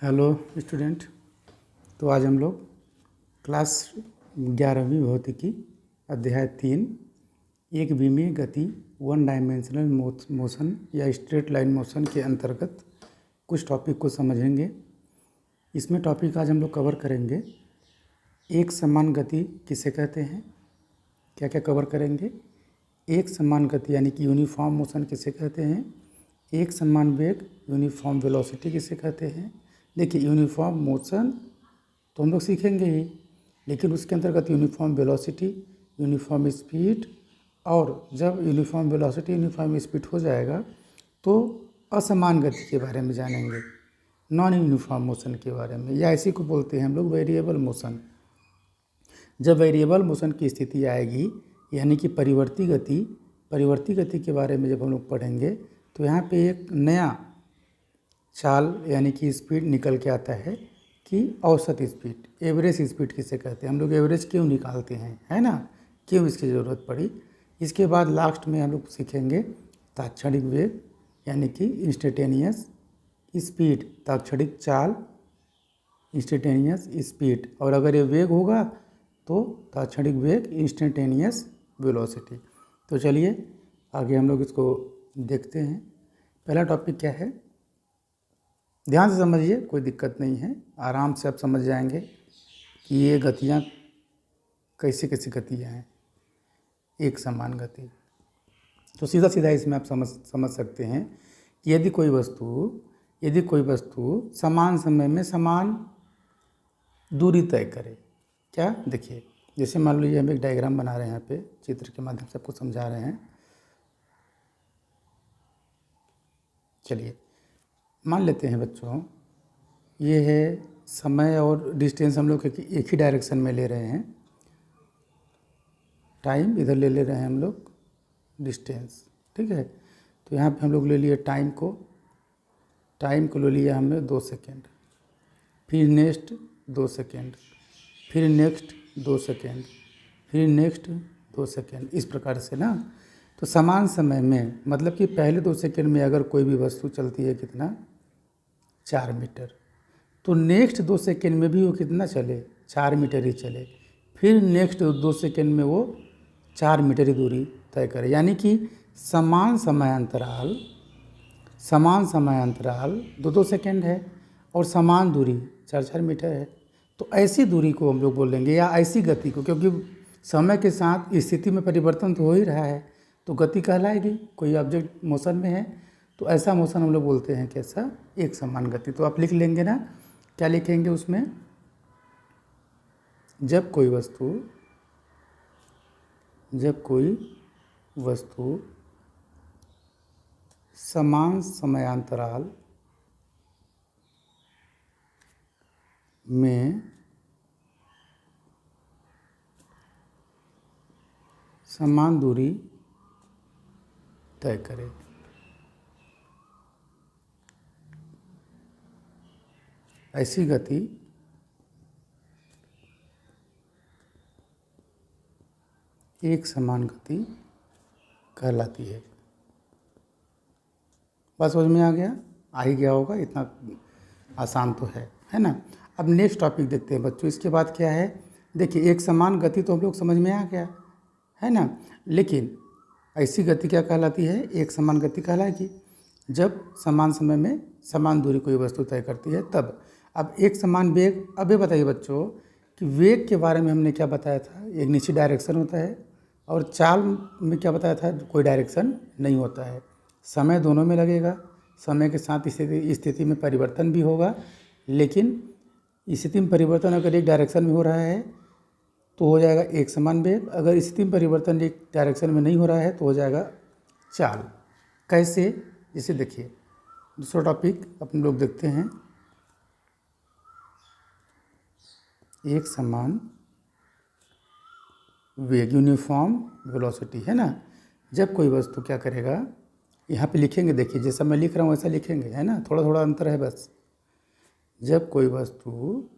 Hello student. तो आज हम लोग क्लास 11वीं भौतिकी अध्याय 3 एक विमीय गति वन डायमेंशनल मोशन या स्ट्रेट लाइन मोशन के अंतर्गत कुछ टॉपिक को समझेंगे। इसमें टॉपिक आज हम लोग कवर करेंगे एक समान गति किसे कहते हैं, क्या क्या कवर करेंगे। एक समान गति यानी कि यूनिफॉर्म मोशन किसे कहते हैं, एक समान वेग यूनिफॉर्म वेलोसिटी किसे कहते हैं। देखिए यूनिफॉर्म मोशन तो हम लोग सीखेंगे ही, लेकिन उसके अंतर्गत यूनिफॉर्म वेलोसिटी, यूनिफॉर्म स्पीड, और जब यूनिफॉर्म वेलोसिटी यूनिफॉर्म स्पीड हो जाएगा तो असमान गति के बारे में जानेंगे, नॉन यूनिफॉर्म मोशन के बारे में, या इसी को बोलते हैं हम लोग वेरिएबल मोशन। जब वेरिएबल मोशन की स्थिति आएगी यानी कि परिवर्ती गति के बारे में जब हम लोग पढ़ेंगे तो यहाँ पे एक नया चाल यानी कि स्पीड निकल के आता है कि औसत स्पीड, एवरेज स्पीड किसे कहते हैं। हम लोग एवरेज क्यों निकालते हैं, है ना, क्यों इसकी ज़रूरत पड़ी। इसके बाद लास्ट में हम लोग सीखेंगे तात्क्षणिक वेग यानी कि इंस्टेंटेनियस स्पीड, तात्क्षणिक चाल, इंस्टेंटेनियस स्पीड, और अगर ये वेग होगा तो तात्क्षणिक वेग, इंस्टेंटेनियस वेलोसिटी। तो चलिए आगे हम लोग इसको देखते हैं। पहला टॉपिक क्या है, ध्यान से समझिए, कोई दिक्कत नहीं है, आराम से आप समझ जाएंगे कि ये गतियाँ कैसी कैसी गतियाँ हैं। एक समान गति तो सीधा सीधा इसमें आप समझ सकते हैं कि यदि कोई वस्तु समान समय में समान दूरी तय करे। क्या, देखिए जैसे मान लीजिए हम एक डायग्राम बना रहे हैं, यहाँ पे चित्र के माध्यम से आपको समझा रहे हैं। चलिए मान लेते हैं बच्चों, ये है समय और डिस्टेंस हम लोग एक ही डायरेक्शन में ले रहे हैं। टाइम इधर ले रहे हैं हम लोग, डिस्टेंस, ठीक है। तो यहाँ पे हम लोग ले लिए टाइम को ले लिया हमने 2 सेकेंड, फिर नेक्स्ट 2 सेकेंड, फिर नेक्स्ट 2 सेकेंड, फिर नेक्स्ट 2 सेकेंड, इस प्रकार से ना। तो समान समय में मतलब कि पहले 2 सेकेंड में अगर कोई भी वस्तु चलती है कितना, 4 मीटर, तो नेक्स्ट 2 सेकेंड में भी वो कितना चले, 4 मीटर ही चले, फिर नेक्स्ट 2 सेकेंड में वो 4 मीटर ही दूरी तय करे। यानी कि समान समय अंतराल 2-2 सेकेंड है और समान दूरी 4-4 मीटर है। तो ऐसी दूरी को हम लोग बोलेंगे, या ऐसी गति को, क्योंकि समय के साथ स्थिति में परिवर्तन तो हो ही रहा है, तो गति कहलाएगी। कोई ऑब्जेक्ट मोशन में है तो ऐसा मोशन हम लोग बोलते हैं कैसा, एक समान गति। तो आप लिख लेंगे ना, क्या लिखेंगे उसमें, जब कोई वस्तु समान समयांतराल में समान दूरी तय करे। ऐसी गति एक समान गति कहलाती है। बस समझ में आ ही गया होगा, इतना आसान तो है ना। अब नेक्स्ट टॉपिक देखते हैं बच्चों। इसके बाद क्या है, देखिए एक समान गति तो हम लोग समझ में आ गया है ना, लेकिन ऐसी गति क्या कहलाती है, एक समान गति कहलाएगी जब समान समय में समान दूरी कोई वस्तु तय करती है तब। अब एक समान वेग, अब ये बताइए बच्चों कि वेग के बारे में हमने क्या बताया था, एक निश्चित डायरेक्शन होता है, और चाल में क्या बताया था, कोई डायरेक्शन नहीं होता है। समय दोनों में लगेगा, समय के साथ स्थिति में परिवर्तन भी होगा, लेकिन स्थिति में परिवर्तन अगर एक डायरेक्शन में हो रहा है तो हो जाएगा एक समान वेग, अगर स्थिति में परिवर्तन एक डायरेक्शन में नहीं हो रहा है तो हो जाएगा चाल। कैसे, जैसे देखिए दूसरा टॉपिक अपन लोग देखते हैं, एक समान वेग यूनिफॉर्म वेलोसिटी, है ना। जब कोई वस्तु क्या करेगा, यहाँ पे लिखेंगे, देखिए जैसा मैं लिख रहा हूँ वैसा लिखेंगे, है ना, थोड़ा थोड़ा अंतर है बस। जब कोई वस्तु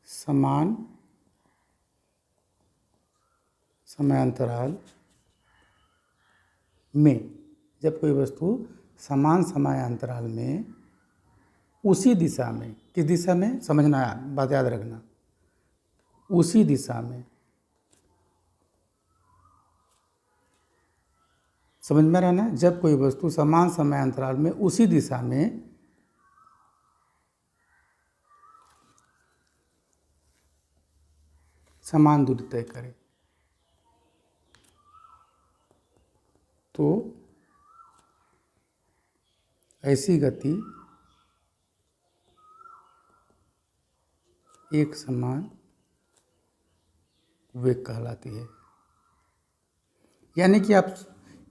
समान समय अंतराल में समान समयांतराल में उसी दिशा में, किस दिशा में समझना, बात याद रखना, उसी दिशा में, समझ में रहना, जब कोई वस्तु समान समयांतराल में उसी दिशा में समान दूरी तय करे तो ऐसी गति एक समान वेग कहलाती है। यानी कि आप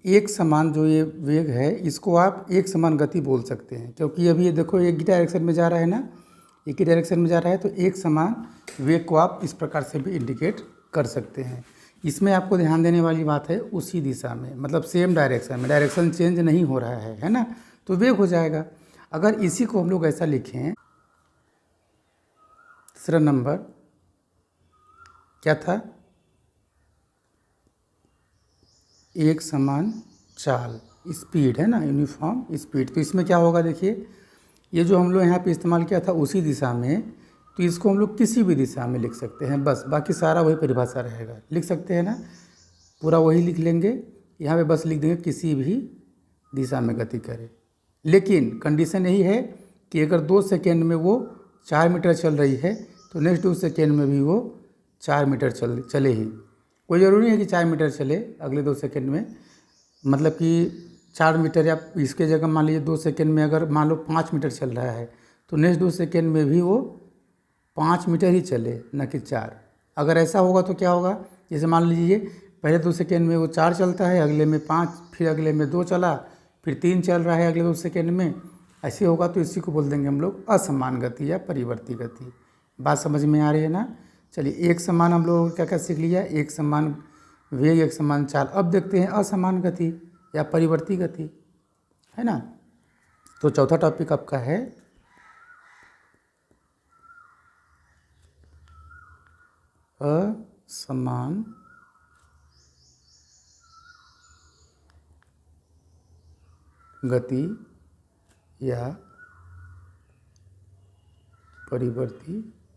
एक समान जो ये वेग है इसको आप एक समान गति बोल सकते हैं, क्योंकि अभी ये देखो एक ही डायरेक्शन में जा रहा है ना, एक ही डायरेक्शन में जा रहा है, तो एक समान वेग को आप इस प्रकार से भी इंडिकेट कर सकते हैं। इसमें आपको ध्यान देने वाली बात है उसी दिशा में, मतलब सेम डायरेक्शन में, डायरेक्शन चेंज नहीं हो रहा है ना, तो वेग हो जाएगा। अगर इसी को हम लोग ऐसा लिखें, तीसरा नंबर क्या था, एक समान चाल, स्पीड है ना, यूनिफॉर्म स्पीड। तो इसमें क्या होगा, देखिए ये जो हम लोग यहाँ पे इस्तेमाल किया था उसी दिशा में, तो इसको हम लोग किसी भी दिशा में लिख सकते हैं, बस बाकी सारा वही परिभाषा रहेगा, लिख सकते हैं ना, पूरा वही लिख लेंगे, यहाँ पे बस लिख देंगे किसी भी दिशा में गति करे। लेकिन कंडीशन यही है कि अगर 2 सेकेंड में वो 4 मीटर चल रही है तो नेक्स्ट 2 सेकेंड में भी वो 4 मीटर चले ही। कोई ज़रूरी नहीं है कि 4 मीटर चले अगले 2 सेकेंड में, मतलब कि 4 मीटर या इसके जगह मान लीजिए 2 सेकेंड में अगर मान लो 5 मीटर चल रहा है तो नेक्स्ट 2 सेकेंड में भी वो 5 मीटर ही चले, न कि 4। अगर ऐसा होगा तो क्या होगा, जैसे मान लीजिए पहले 2 सेकेंड में वो 4 चलता है, अगले में 5, फिर अगले में 2 चला, फिर 3 चल रहा है अगले 2 सेकेंड में, ऐसे होगा तो इसी को बोल देंगे हम लोग असमान गति या परिवर्ती गति। बात समझ में आ रही है ना। चलिए, एक समान हम लोग क्या क्या सीख लिया, एक समान वेग, एक समान चाल। अब देखते हैं असमान गति या परिवर्ती गति, है ना। तो चौथा टॉपिक आपका है असमान गति या परिवर्ती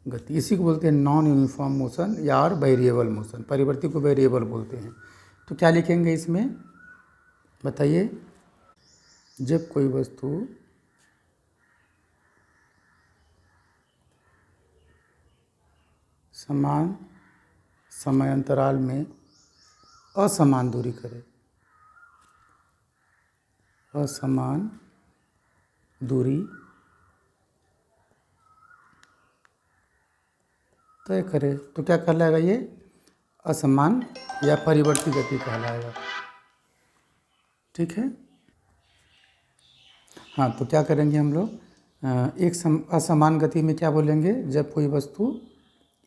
गति। इसी को बोलते हैं नॉन यूनिफॉर्म मोशन या और वेरिएबल मोशन। परिवर्ती को वेरिएबल बोलते हैं। तो क्या लिखेंगे इसमें बताइए, जब कोई वस्तु समान समयांतराल में असमान दूरी करे, असमान दूरी तय करे, तो क्या कहलाएगा, ये असमान या परिवर्ती गति कहलाएगा। ठीक है। हाँ, तो क्या करेंगे हम लोग, असमान गति में क्या बोलेंगे, जब कोई वस्तु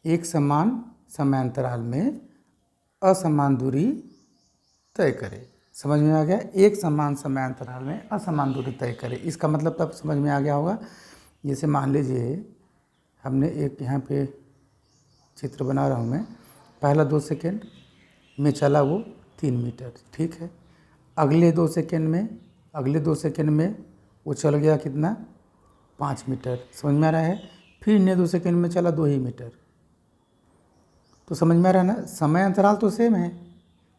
एक समान समयांतराल में असमान दूरी तय करे। समझ में आ गया, एक समान समयांतराल में असमान दूरी तय करे। इसका मतलब तब समझ में आ गया होगा। जैसे मान लीजिए हमने एक यहाँ पे चित्र बना रहा हूँ मैं, पहला 2 सेकेंड में चला वो 3 मीटर, ठीक है। अगले 2 सेकेंड में वो चल गया कितना, 5 मीटर। समझ में आ रहा है। फिर ने 2 सेकेंड में चला 2 ही मीटर। तो समझ में आ रहा है ना, समय अंतराल तो सेम है,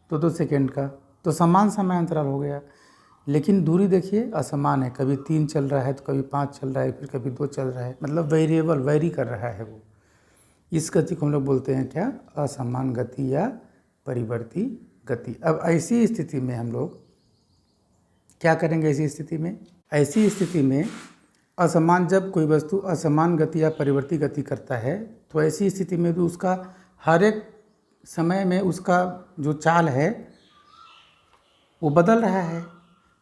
तो 2 सेकेंड का तो समान समय अंतराल हो गया, लेकिन दूरी देखिए असमान है। कभी 3 चल रहा है तो कभी 5 चल रहा है, फिर कभी 2 चल रहा है, मतलब वेरिएबल वेरी कर रहा है वो। इस गति को हम लोग बोलते हैं क्या, असमान गति या परिवर्ती गति। अब ऐसी स्थिति में हम लोग क्या करेंगे, ऐसी स्थिति में असमान, जब कोई वस्तु असमान गति या परिवर्ती गति करता है तो ऐसी स्थिति में भी उसका हर एक समय में उसका जो चाल है वो बदल रहा है।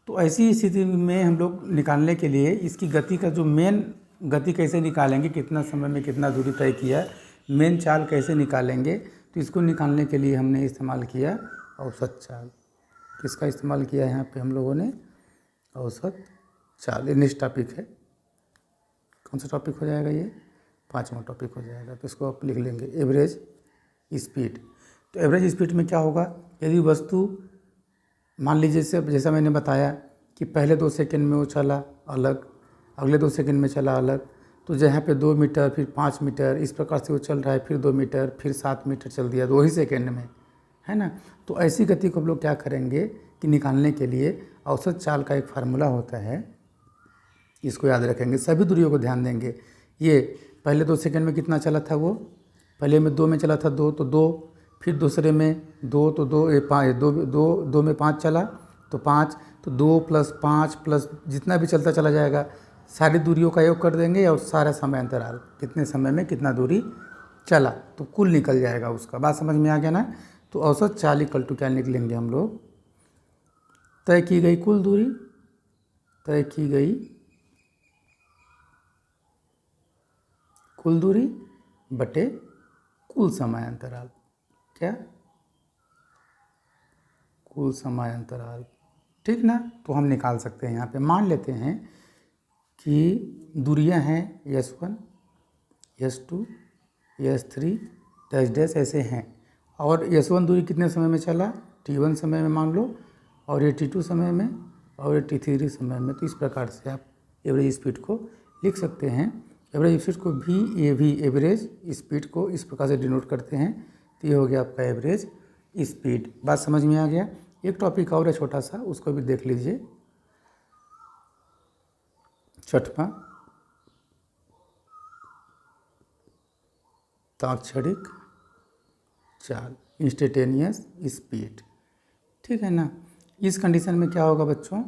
तो ऐसी स्थिति में हम लोग निकालने के लिए इसकी गति का जो मेन गति कैसे निकालेंगे, कितना समय में कितना दूरी तय किया, मेन चाल कैसे निकालेंगे, तो इसको निकालने के लिए हमने इस्तेमाल किया औसत चाल। किसका इस्तेमाल किया यहाँ पे हम लोगों ने, औसत चाल। ये नेक्स्ट टॉपिक है। कौन सा टॉपिक हो जाएगा, ये 5वां टॉपिक हो जाएगा। तो इसको आप लिख लेंगे, एवरेज स्पीड। तो एवरेज स्पीड में क्या होगा, यदि वस्तु मान लीजिए जैसा मैंने बताया कि पहले 2 सेकंड में वो चला अलग, अगले 2 सेकंड में चला अलग, तो जहाँ पे 2 मीटर फिर 5 मीटर इस प्रकार से वो चल रहा है, फिर 2 मीटर फिर 7 मीटर चल दिया 2 ही सेकंड में, है ना। तो ऐसी गति को हम लोग क्या करेंगे कि निकालने के लिए औसत चाल का एक फार्मूला होता है, इसको याद रखेंगे, सभी दूरियों को ध्यान देंगे। ये पहले 2 सेकंड में कितना चला था, वो पहले में 2 में चला था 2, तो 2, फिर दूसरे में 2, तो 2 2 में 5 चला तो 5, तो 2 प्लस 5 प्लस जितना भी चलता चला जाएगा, सारी दूरियों का योग कर देंगे और सारा समय अंतराल कितने समय में कितना दूरी चला तो कुल निकल जाएगा उसका। बात समझ में आ गया ना। तो औसत चाल इक्वल टू क्या निकलेंगे हम लोग, तय की गई कुल दूरी, तय की गई कुल दूरी बटे कुल समय अंतराल, क्या कुल समय अंतराल, ठीक ना। तो हम निकाल सकते हैं यहाँ पे, मान लेते हैं कि दूरियां हैं S1 S2 S3 dash dash ऐसे हैं, और S1 दूरी कितने समय में चला, T1 समय में मान लो, और ये T2 समय में, और ये T3 समय में। तो इस प्रकार से आप एवरेज स्पीड को लिख सकते हैं। एवरेज स्पीड को VAV एवरेज स्पीड को इस प्रकार से डिनोट करते हैं। तो ये हो गया आपका एवरेज स्पीड। बात समझ में आ गया। एक टॉपिक और है छोटा सा, उसको भी देख लीजिए। 6वां ताक्षणिक चाल, इंस्टेंटेनियस स्पीड, ठीक है ना। इस कंडीशन में क्या होगा बच्चों,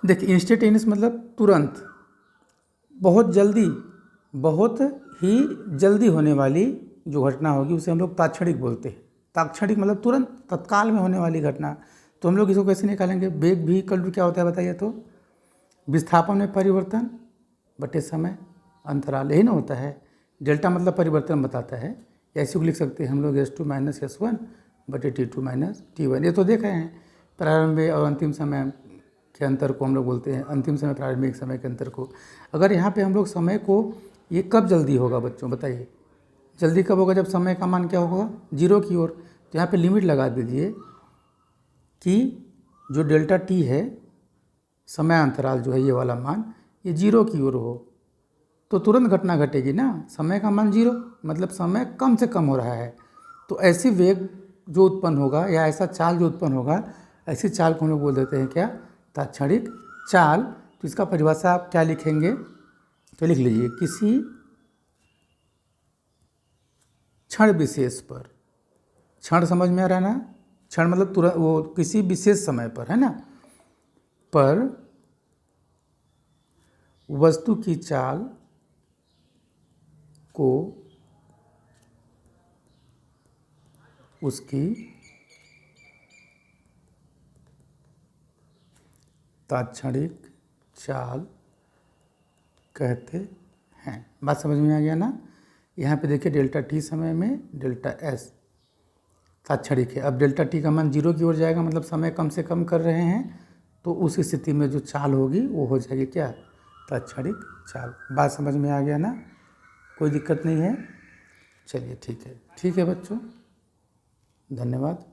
देखिए इंस्टेंटेनियस मतलब तुरंत, बहुत जल्दी, बहुत ही जल्दी होने वाली जो घटना होगी उसे हम लोग ताक्षणिक बोलते हैं। ताक्षणिक मतलब तुरंत तत्काल में होने वाली घटना। तो हम लोग इसको कैसे निकालेंगे, वेग भी इक्वल टू क्या होता है बताइए तो, विस्थापन में परिवर्तन बटे समय अंतराल, यही ना होता है। डेल्टा मतलब परिवर्तन बताता है, ऐसे को लिख सकते हैं हम लोग S2 माइनस S1 बटे T2 माइनस T1। ये तो देखे हैं, प्रारंभिक और अंतिम समय के अंतर को हम लोग बोलते हैं, अंतिम समय प्रारंभिक समय के अंतर को। अगर यहाँ पे हम लोग समय को, ये कब जल्दी होगा बच्चों बताइए, जल्दी कब होगा, जब समय का मान क्या होगा 0 की ओर। तो यहाँ पे लिमिट लगा दीजिए कि जो डेल्टा T है, समय अंतराल जो है ये वाला मान, ये 0 की ओर हो तो तुरंत घटना घटेगी ना। समय का मान 0 मतलब समय कम से कम हो रहा है। तो ऐसी वेग जो उत्पन्न होगा या ऐसा चाल जो उत्पन्न होगा, ऐसी चाल को हम लोग बोल देते हैं क्या, ताक्षणिक चाल। तो इसका परिभाषा आप क्या लिखेंगे, तो लिख लीजिए, किसी क्षण विशेष पर, क्षण समझ में आ रहा है ना, क्षण मतलब तुरंत, वो किसी विशेष समय पर, है ना, पर वस्तु की चाल को उसकी ताक्षणिक चाल कहते हैं। बात समझ में आ गया ना। यहाँ पे देखिए डेल्टा T समय में डेल्टा S ताक्षणिक है। अब डेल्टा T का मान 0 की ओर जाएगा, मतलब समय कम से कम कर रहे हैं, तो उस स्थिति में जो चाल होगी वो हो जाएगी क्या, ताक्षणिक चाल। बात समझ में आ गया ना, कोई दिक्कत नहीं है। चलिए ठीक है बच्चों, धन्यवाद।